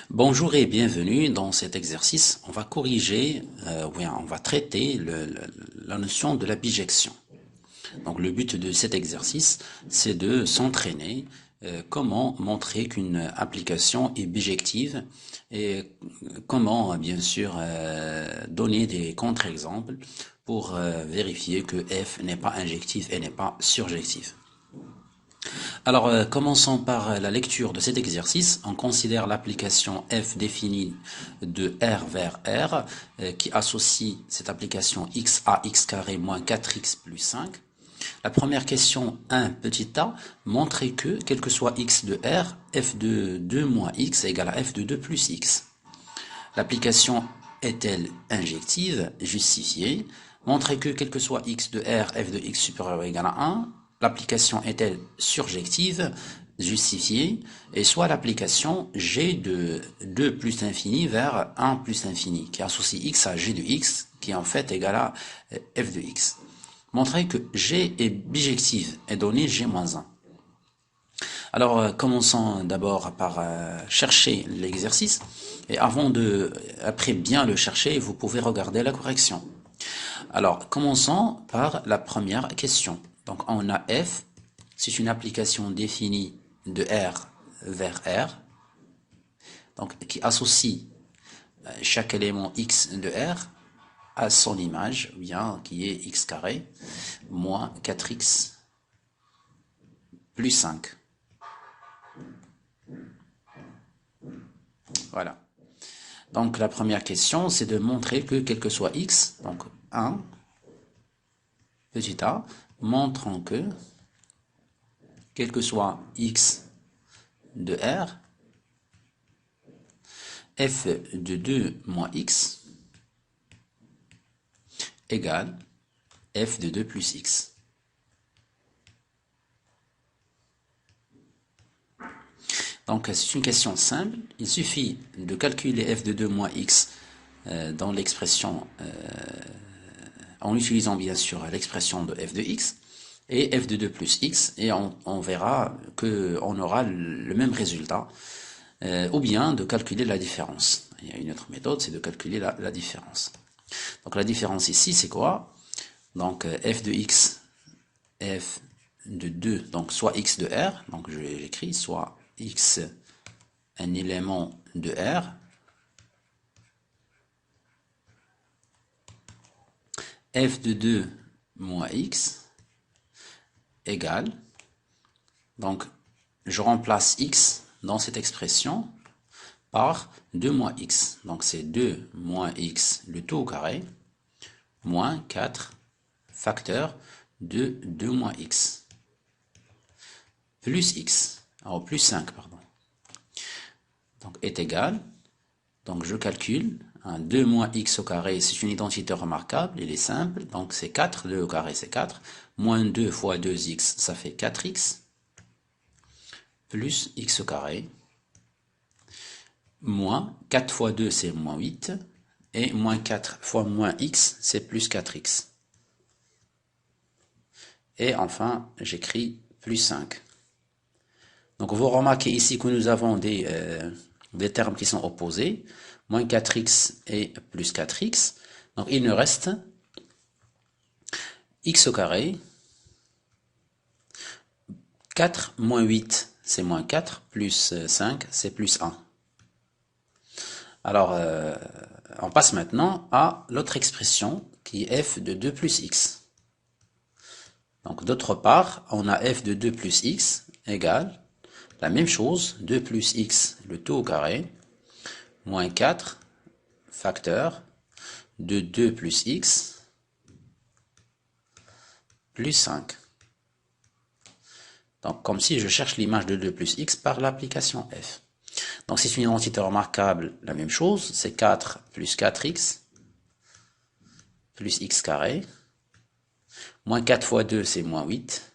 Bonjour et bienvenue dans cet exercice. On va corriger, on va traiter la notion de la bijection. Donc le but de cet exercice, c'est de s'entraîner comment montrer qu'une application est bijective et comment bien sûr donner des contre-exemples pour vérifier que f n'est pas injectif et n'est pas surjectif. Alors, commençons par la lecture de cet exercice. On considère l'application f définie de R vers R qui associe cette application x à x carré moins 4x plus 5. La première question 1 petit a, montrer que, quel que soit x de R, f de 2 moins x égale à f de 2 plus x. L'application est-elle injective? Justifiée. Montrer que, quel que soit x de R, f de x supérieur ou égal à 1, l'application est-elle surjective? Justifiée. Et soit l'application g de 2 plus l'infini vers 1 plus l'infini, qui associe x à g de x, qui en fait égal à f de x. Montrer que g est bijective et donner g-1. Alors, commençons d'abord par chercher l'exercice. Et après bien le chercher, vous pouvez regarder la correction. Alors, commençons par la première question. Donc, on a f, c'est une application définie de R vers R, donc qui associe chaque élément x de R à son image, bien qui est x carré, moins 4x plus 5. Voilà. Donc la première question, c'est de montrer que quel que soit x, donc 1, petit a, montrant que quel que soit x de R, f de 2 moins x égale f de 2 plus x. Donc c'est une question simple, il suffit de calculer f de 2 moins x dans l'expression, en utilisant bien sûr l'expression de f de x, et f de 2 plus x, et on verra qu'on aura le même résultat, ou bien de calculer la différence. Il y a une autre méthode, c'est de calculer la différence. Donc la différence ici, c'est quoi? Donc f de x, f de 2, donc soit x de R, donc j'écris soit x, un élément de R, f de 2 moins x égale, donc je remplace x dans cette expression par 2 moins x. Donc c'est 2 moins x, le tout au carré, moins 4 facteur de 2 moins x, plus x, alors plus 5, pardon. Donc est égal, donc je calcule, 2 moins x au carré, c'est une identité remarquable, il est simple, donc c'est 4, 2 au carré c'est 4, moins 2 fois 2x, ça fait 4x, plus x au carré, moins 4 fois 2 c'est moins 8, et moins 4 fois moins x c'est plus 4x. Et enfin, j'écris plus 5. Donc vous remarquez ici que nous avons des termes qui sont opposés, moins 4x et plus 4x. Donc il nous reste x au carré, 4 moins 8 c'est moins 4, plus 5 c'est plus 1. Alors on passe maintenant à l'autre expression qui est f de 2 plus x. Donc d'autre part, on a f de 2 plus x égale la même chose, 2 plus x, le tout au carré, moins 4 facteur de 2 plus x plus 5. Donc comme si je cherche l'image de 2 plus x par l'application f. Donc c'est une identité remarquable, la même chose, c'est 4 plus 4x plus x carré, moins 4 fois 2 c'est moins 8,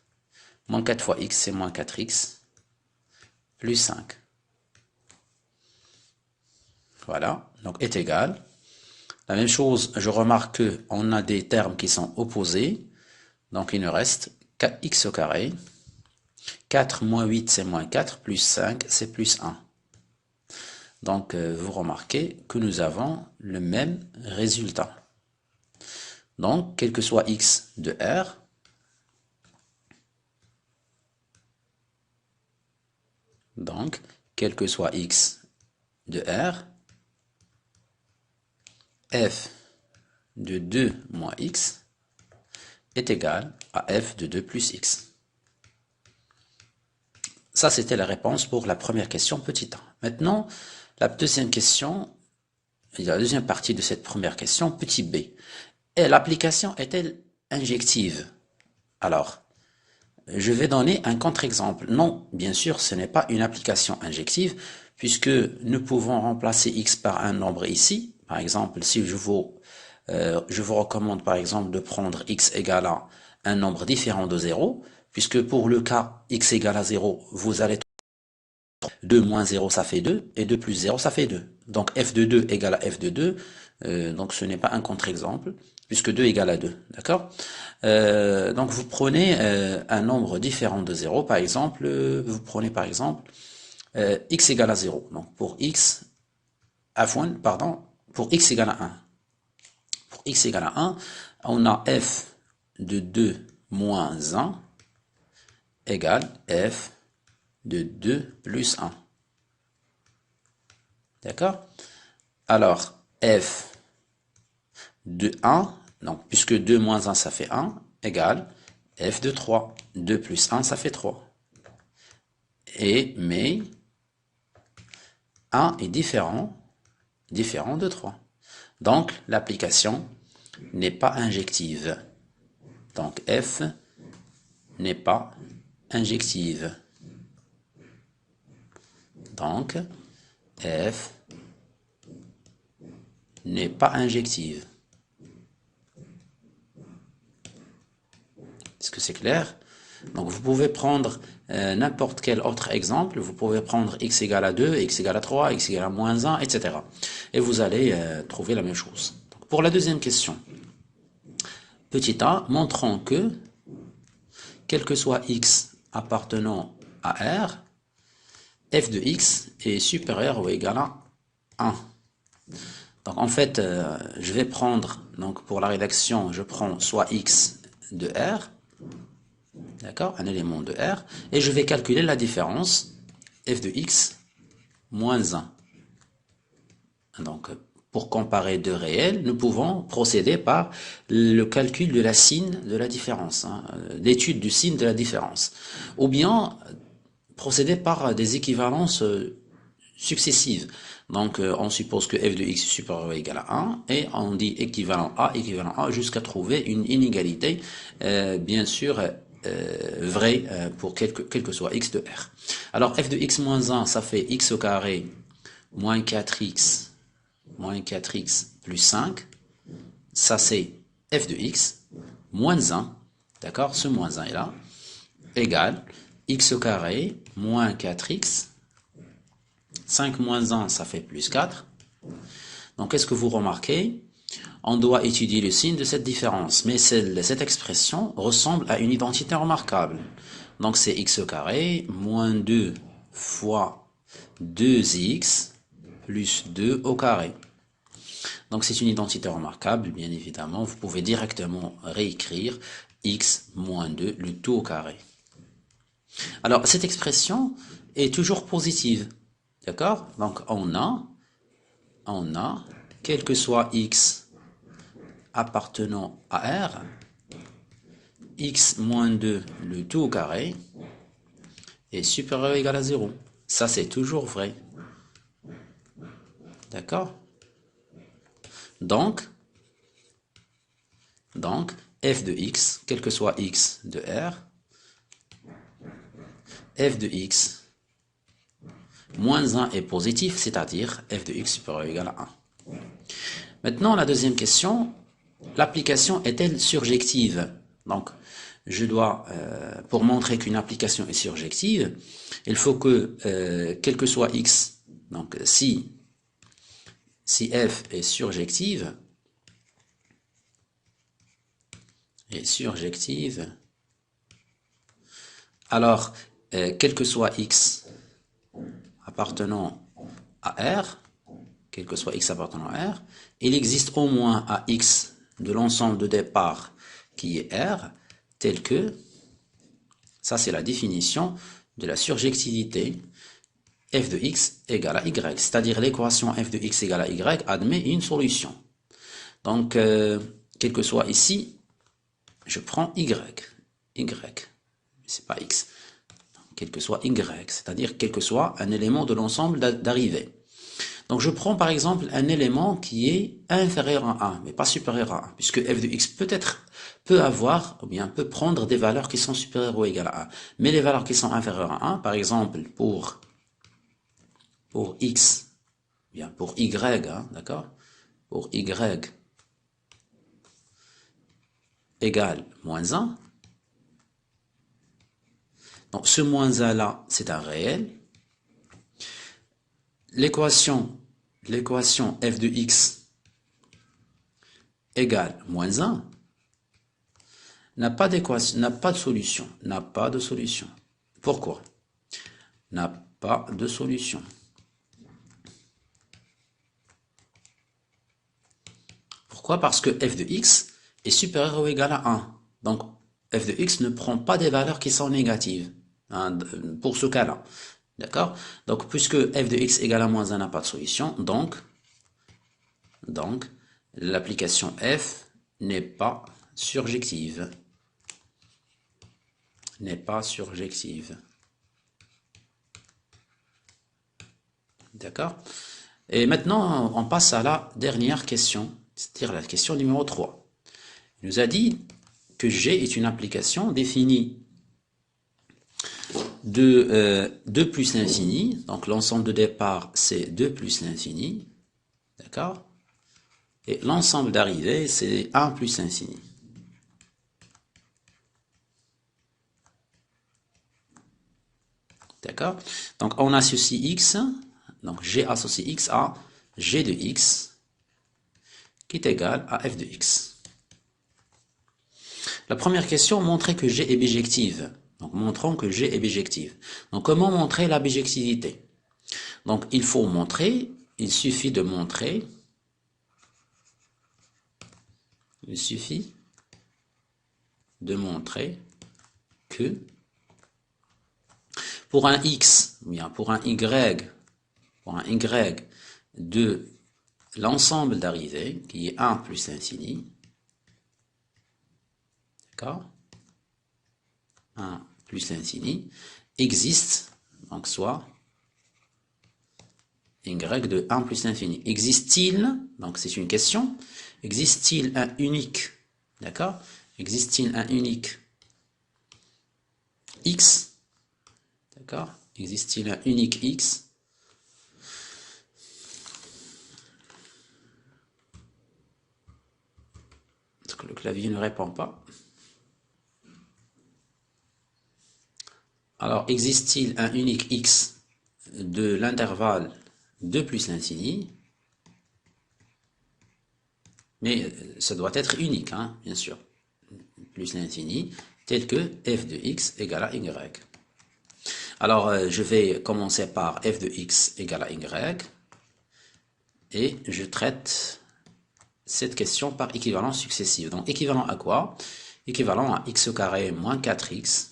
moins 4 fois x c'est moins 4x, plus 5. Voilà, donc est égal. La même chose, je remarque qu'on a des termes qui sont opposés, donc il nous reste 4x au carré, 4 moins 8 c'est moins 4, plus 5 c'est plus 1. Donc, vous remarquez que nous avons le même résultat. Donc, quel que soit x de R, donc, quel que soit x de R, f de 2 moins x est égal à f de 2 plus x. Ça, c'était la réponse pour la première question, petit a. Maintenant, la deuxième question, la deuxième partie de cette première question, petit b. Et l'application est-elle injective? Alors, je vais donner un contre-exemple. Non, bien sûr, ce n'est pas une application injective, puisque nous pouvons remplacer x par un nombre ici. Par exemple, si je vous recommande par exemple de prendre x égale à un nombre différent de 0, puisque pour le cas x égale à 0, vous allez 2 moins 0, ça fait 2, et 2 plus 0, ça fait 2. Donc f de 2 égale à f de 2, donc ce n'est pas un contre-exemple, puisque 2 égale à 2, d'accord? Donc vous prenez un nombre différent de 0, par exemple, vous prenez par exemple x égale à 0. Donc pour x, pour x égale à 1. Pour x égale à 1, on a f de 2 moins 1 égale f de 2 plus 1. D'accord? Alors, f de 1, donc puisque 2 moins 1 ça fait 1, égale f de 3. 2 plus 1 ça fait 3. Mais 1 est différent de 3. Donc, l'application n'est pas injective. Donc, f n'est pas injective. Donc, f n'est pas injective. Est-ce que c'est clair? Donc vous pouvez prendre n'importe quel autre exemple. Vous pouvez prendre x égale à 2, x égale à 3, x égale à moins 1, etc. Et vous allez trouver la même chose. Donc, pour la deuxième question, petit a, montrons que, quel que soit x appartenant à R, f de x est supérieur ou égal à 1. Donc en fait, je vais prendre, donc pour la rédaction, je prends soit x de R, d'accord, un élément de R, et je vais calculer la différence f de x moins 1. Donc pour comparer deux réels, nous pouvons procéder par le calcul de la signe de la différence, l'étude du signe de la différence, ou bien procéder par des équivalences successives. Donc, on suppose que f de x est supérieur ou égal à 1, et on dit équivalent A, jusqu'à trouver une inégalité, bien sûr, vraie pour quel que soit x de R. Alors, f de x moins 1, ça fait x au carré moins 4x plus 5. Ça, c'est f de x moins 1, d'accord, ce moins 1 est là, égale x au carré moins 4x, 5 moins 1, ça fait plus 4. Donc, qu'est-ce que vous remarquez? On doit étudier le signe de cette différence, mais cette expression ressemble à une identité remarquable. Donc, c'est x au carré moins 2 fois 2x plus 2 au carré. Donc, c'est une identité remarquable, bien évidemment. Vous pouvez directement réécrire x moins 2, le tout au carré. Alors, cette expression est toujours positive. D'accord? Donc, on a, quel que soit x appartenant à R, x moins 2, le tout au carré, est supérieur ou égal à 0. Ça, c'est toujours vrai. D'accord? Donc, f de x, quel que soit x de R, f de x moins 1 est positif, c'est-à-dire f de x supérieur ou égal à 1. Maintenant, la deuxième question, l'application est-elle surjective? Donc, je dois, pour montrer qu'une application est surjective, il faut que, quel que soit x, donc si f est surjective, alors, quel que soit x appartenant à R, quel que soit x appartenant à R, il existe au moins à x de l'ensemble de départ qui est R, tel que, ça c'est la définition de la surjectivité, f de x égale à y, c'est-à-dire l'équation f de x égale à y admet une solution. Donc, quel que soit ici, je prends y, c'est pas x, quel que soit y, c'est-à-dire quel que soit un élément de l'ensemble d'arrivée. Donc je prends par exemple un élément qui est inférieur à 1, mais pas supérieur à 1, puisque f de x peut avoir, ou bien peut prendre des valeurs qui sont supérieures ou égales à 1. Mais les valeurs qui sont inférieures à 1, par exemple pour x, bien pour y, hein, d'accord, pour y égale moins 1, donc ce moins 1 là, c'est un réel. L'équation f de x égale moins 1 n'a pas d'équation, n'a pas de solution, n'a pas de solution. Pourquoi? N'a pas de solution. Pourquoi? Parce que f de x est supérieur ou égal à 1. Donc, f de x ne prend pas des valeurs qui sont négatives, hein, pour ce cas-là. D'accord? Donc, puisque f de x égale à moins 1 n'a pas de solution, donc l'application f n'est pas surjective. N'est pas surjective. D'accord? Et maintenant, on passe à la dernière question, c'est-à-dire la question numéro 3. Il nous a dit que G est une application définie de 2 plus l'infini, donc l'ensemble de départ c'est 2 plus l'infini, d'accord? Et l'ensemble d'arrivée c'est 1 plus l'infini. D'accord? Donc on associe x, donc G associe x à G de x, qui est égal à f de x. La première question montrait que G est bijective. Donc montrons que G est bijective. Donc comment montrer la bijectivité? Donc il suffit de montrer, que pour un x, ou bien pour un y de l'ensemble d'arrivée, qui est 1 plus l'infini, d'accord, 1 plus l'infini, existe, donc soit y de 1 plus l'infini. Existe-t-il, donc c'est une question, existe-t-il un unique, d'accord, existe-t-il un unique x, d'accord, existe-t-il un unique x le clavier ne répond pas. Alors, existe-t-il un unique x de l'intervalle 2 plus l'infini? Mais ça doit être unique, hein, bien sûr. Plus l'infini, tel que f de x égale à y. Alors, je vais commencer par f de x égale à y. Et je traite cette question par équivalence successive. Donc, équivalent à quoi? Équivalent à x au carré moins 4x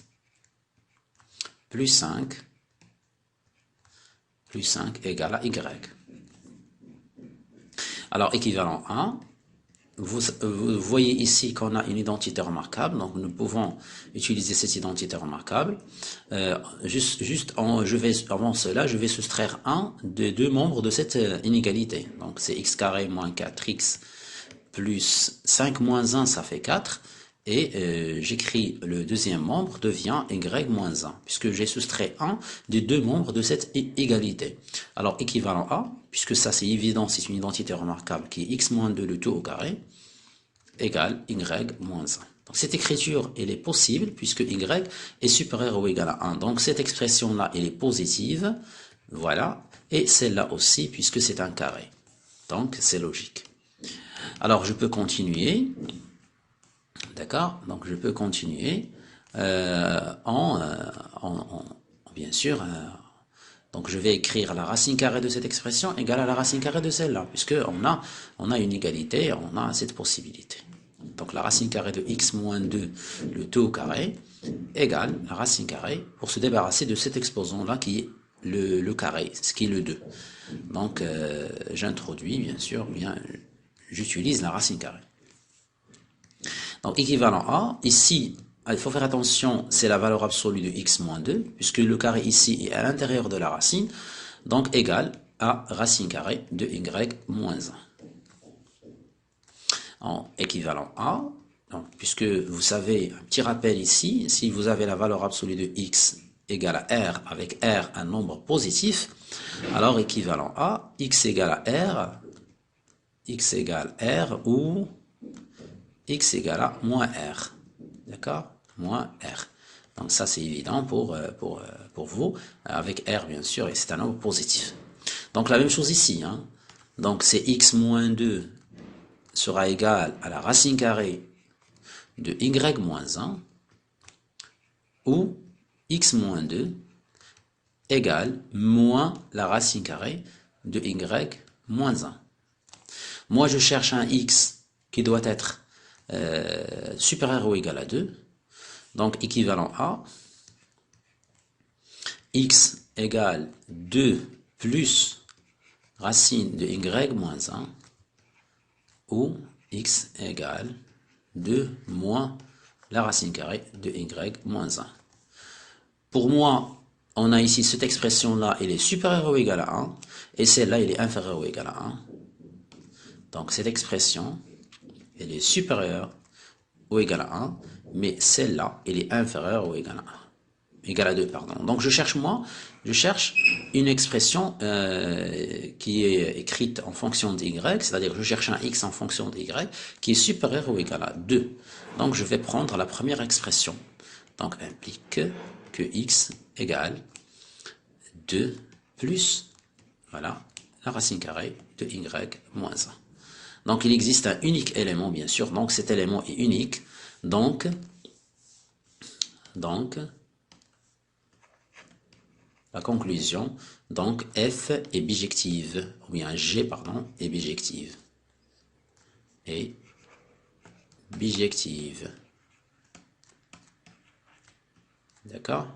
plus 5 égale à y. Alors, équivalent à, vous voyez ici qu'on a une identité remarquable, donc nous pouvons utiliser cette identité remarquable. Avant cela, je vais soustraire un des deux membres de cette inégalité. Donc, c'est x carré moins 4x plus 5 moins 1, ça fait 4. Et j'écris le deuxième membre devient y moins 1, puisque j'ai soustrait un des deux membres de cette égalité. Alors, équivalent à, puisque ça c'est évident, c'est une identité remarquable qui est x moins 2 le tout au carré, égale y moins 1. Donc, cette écriture, elle est possible, puisque y est supérieur ou égal à 1. Donc, cette expression-là, elle est positive, voilà, et celle-là aussi, puisque c'est un carré. Donc, c'est logique. Alors, je peux continuer. D'accord? Donc je peux continuer bien sûr Donc je vais écrire la racine carrée de cette expression égale à la racine carrée de celle-là, puisque on a une égalité, on a cette possibilité. Donc la racine carrée de x moins 2, le tout au carré, égale la racine carrée, pour se débarrasser de cet exposant-là qui est le carré, ce qui est le 2. Donc j'introduis, bien sûr, j'utilise la racine carrée. Donc équivalent à, ici, il faut faire attention, c'est la valeur absolue de x moins 2, puisque le carré ici est à l'intérieur de la racine, donc égal à racine carrée de y moins 1. En équivalent à, donc, puisque vous savez, un petit rappel ici, si vous avez la valeur absolue de x égale à r, avec r un nombre positif, alors équivalent à x égale à r ou x égale à moins r. D'accord? Moins r. Donc ça c'est évident pour vous, avec r bien sûr, et c'est un nombre positif. Donc la même chose ici. Hein. Donc c'est x moins 2 sera égal à la racine carrée de y moins 1, ou x moins 2 égale moins la racine carrée de y moins 1. Moi je cherche un x qui doit être supérieur ou égal à 2. Donc équivalent à x égale 2 plus racine de y moins 1 ou x égale 2 moins la racine carrée de y moins 1. Pour moi, on a ici cette expression-là, elle est supérieure ou égale à 1, et celle-là, elle est inférieure ou égale à 1. Donc cette expression, elle est supérieure ou égale à 1, mais celle-là, elle est inférieure ou égale à 1. Égale à 2, pardon. Donc je cherche une expression qui est écrite en fonction de y, c'est-à-dire que je cherche un x en fonction de y, qui est supérieur ou égal à 2. Donc je vais prendre la première expression. Donc implique que x égale 2 plus, voilà, la racine carrée de y moins 1. Donc il existe un unique élément, bien sûr, donc cet élément est unique, donc la conclusion, donc f est bijective, ou bien g, pardon, est bijective. Et bijective. D'accord?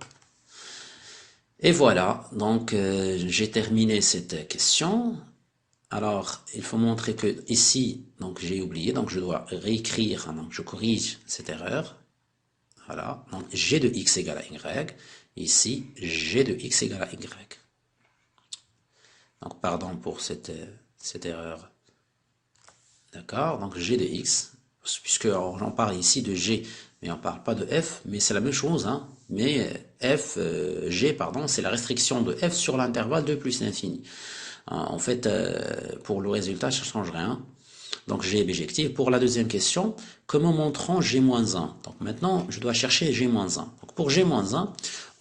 Et voilà, donc j'ai terminé cette question. Alors, il faut montrer que ici, donc j'ai oublié, donc je dois réécrire, hein, donc je corrige cette erreur. Voilà, donc g de x égale à y. Ici, g de x égale à y. Donc, pardon pour cette erreur. D'accord, donc g de x, puisque on parle ici de g, mais on ne parle pas de f, mais c'est la même chose, hein. Mais g, pardon, c'est la restriction de f sur l'intervalle 2 plus l'infini. En fait, pour le résultat, ça ne change rien. Donc g est bijective. Pour la deuxième question, comment montrons g-1? Donc maintenant, je dois chercher g-1. Donc pour g-1,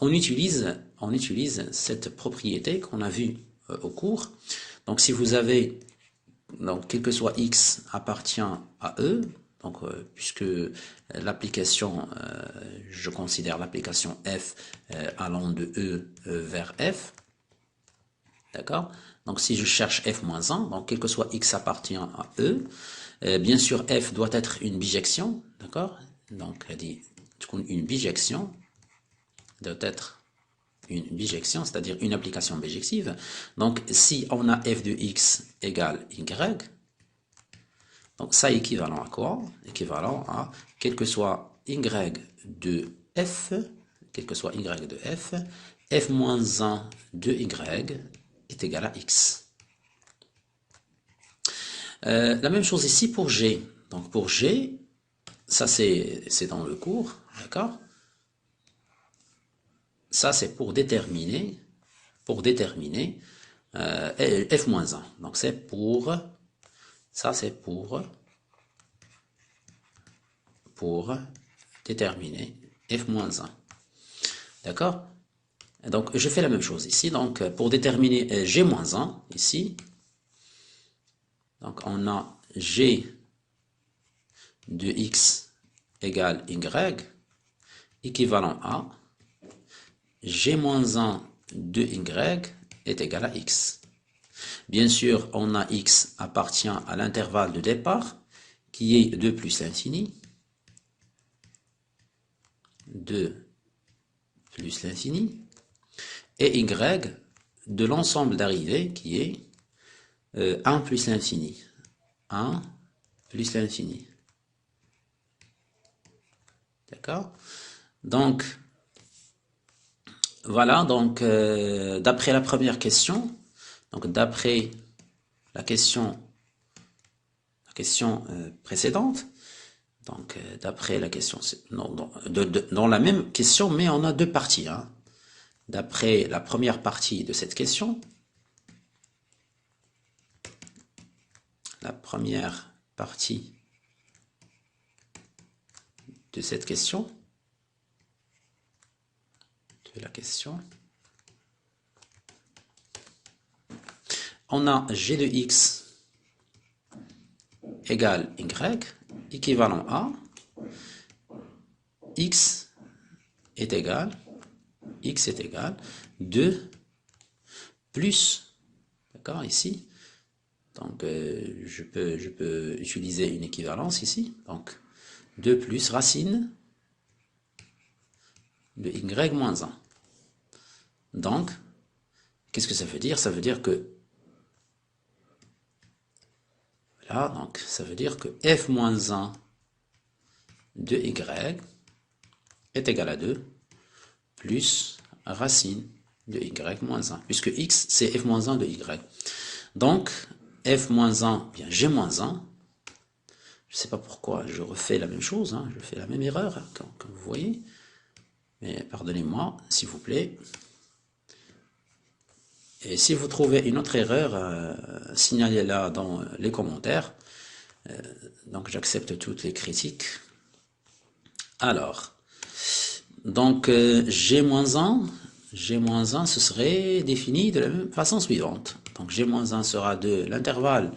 on utilise cette propriété qu'on a vue au cours. Donc si vous avez, donc quel que soit x appartient à E, donc puisque l'application, je considère l'application f allant de E vers f, d'accord? Donc si je cherche f-1, donc quel que soit x appartient à E, bien sûr f doit être une bijection, d'accord? Donc elle dit une bijection doit être une bijection, c'est-à-dire une application bijective. Donc si on a f de x égale y, donc ça est équivalent à quoi? Équivalent à quel que soit y de f, quel que soit y de f, f-1 de y est égal à x. La même chose ici pour g. Donc pour g, ça c'est dans le cours, d'accord? Ça c'est pour déterminer f-1. Donc c'est pour, ça c'est pour déterminer f-1. D'accord? Donc je fais la même chose ici. Donc pour déterminer g-1 ici, donc on a g de x égale y équivalent à g-1 de y est égal à x. Bien sûr, on a x appartient à l'intervalle de départ, qui est 2 plus l'infini. 2 plus l'infini. Et y de l'ensemble d'arrivée, qui est 1 plus l'infini. 1 plus l'infini. D'accord? Donc, voilà, donc d'après la première question, donc d'après la question précédente, donc d'après la question, dans la même question, mais on a deux parties. Hein. D'après la première partie de cette question, la première partie de cette question, de la question, on a g de x égale y, équivalent à x est égal 2 plus, d'accord, ici, donc je peux utiliser une équivalence ici, donc 2 plus racine de y moins 1. Donc, qu'est-ce que ça veut dire? Ça veut dire que là, donc ça veut dire que f moins 1 de y est égal à 2 plus racine de y moins 1, puisque x c'est f moins 1 de y. Donc, f moins 1, bien g moins 1, je ne sais pas pourquoi je refais la même chose, hein, je fais la même erreur, comme vous voyez, mais pardonnez-moi, s'il vous plaît. Et si vous trouvez une autre erreur, signalez-la dans les commentaires. Donc j'accepte toutes les critiques. Alors, donc g-1, ce serait défini de la même façon suivante. Donc g-1 sera de l'intervalle,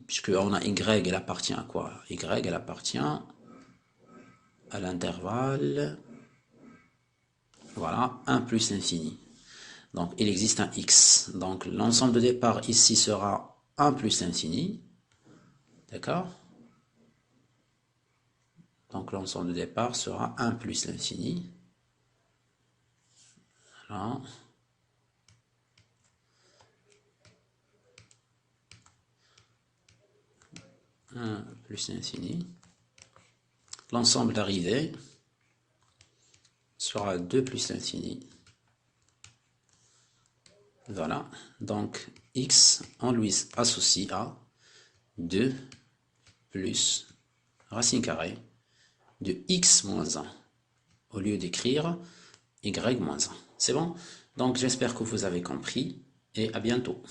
puisque on a y, elle appartient à quoi? Y, elle appartient à l'intervalle, voilà, 1 plus l'infini. Donc il existe un x. Donc l'ensemble de départ ici sera 1 plus l'infini. D'accord? Donc l'ensemble de départ sera 1 plus l'infini. Voilà. Plus l'infini. L'ensemble d'arrivée sera 2 plus l'infini. Voilà. Donc x, on lui associe à 2 plus racine carrée de x moins 1 au lieu d'écrire y moins 1. C'est bon? Donc j'espère que vous avez compris et à bientôt.